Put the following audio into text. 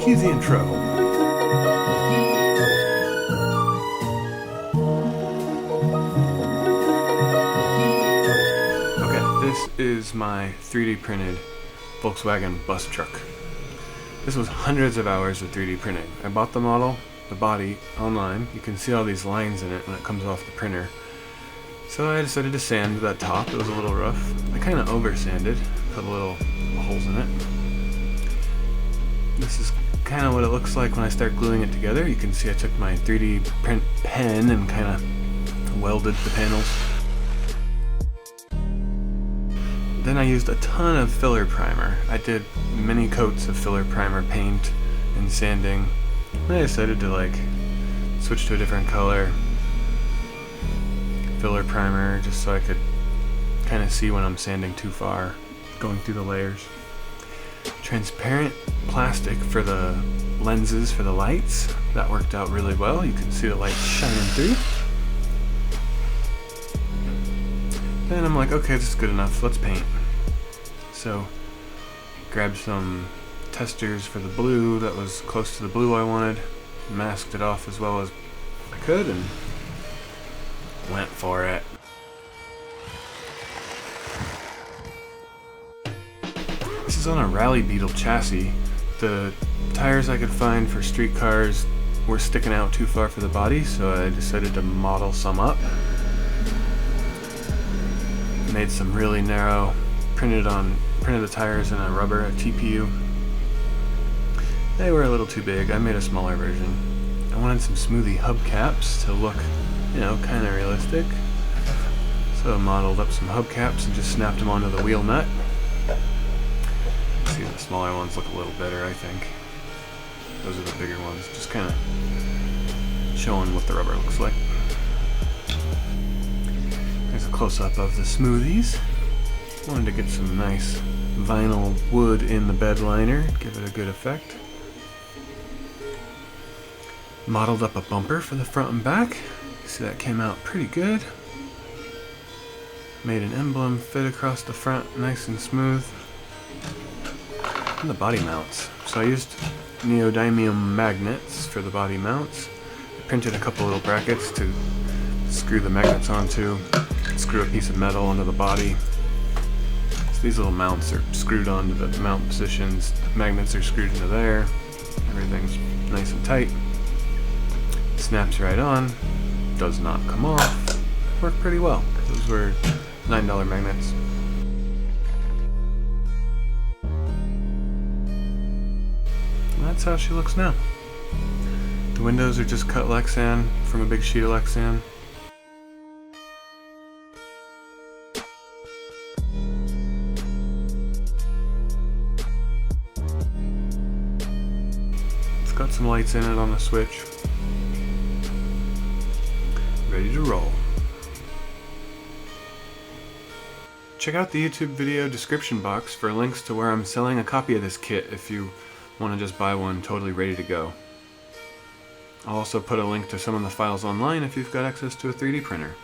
cue the intro. Okay, this is my 3D printed Volkswagen bus truck. This was hundreds of hours of 3D printing. I bought the model, the body, online. You can see all these lines in it when it comes off the printer. So I decided to sand that top. It was a little rough. I kind of over sanded, put little holes in it. This is kind of what it looks like when I start gluing it together. You can see I took my 3D print pen and kind of welded the panels. Then I used a ton of filler primer. I did many coats of filler primer paint and sanding. And I decided to switch to a different color. Filler primer just so I could kind of see when I'm sanding too far, going through the layers. Transparent plastic for the lenses for the lights. That worked out really well. You can see the lights shining through. Then I'm like, okay, this is good enough. Let's paint. So, grabbed some testers for the blue that was close to the blue I wanted, masked it off as well as I could, and went for it. This is on a Rally Beetle chassis. The tires I could find for street cars were sticking out too far for the body, so I decided to model some up. Made some really narrow, printed the tires in a rubber, a TPU. They were a little too big. I made a smaller version. I wanted some smoothie hubcaps to look, kind of realistic. So I modeled up some hubcaps and just snapped them onto the wheel nut. See, the smaller ones look a little better, I think. Those are the bigger ones, just kind of showing what the rubber looks like. There's a close-up of the smoothies. Wanted to get some nice vinyl wood in the bed liner, give it a good effect. Modeled up a bumper for the front and back. See, that came out pretty good. Made an emblem fit across the front, nice and smooth. And the body mounts. So I used neodymium magnets for the body mounts. I printed a couple little brackets to screw the magnets onto, screw a piece of metal onto the body. So these little mounts are screwed onto the mount positions. Magnets are screwed into there. Everything's nice and tight. Snaps right on. Does not come off. Worked pretty well. Those were $9 magnets. That's how she looks now. The windows are just cut lexan from a big sheet of lexan. It's got some lights in it on the switch. Ready to roll. Check out the YouTube video description box for links to where I'm selling a copy of this kit if you want to just buy one totally ready to go. I'll also put a link to some of the files online if you've got access to a 3D printer.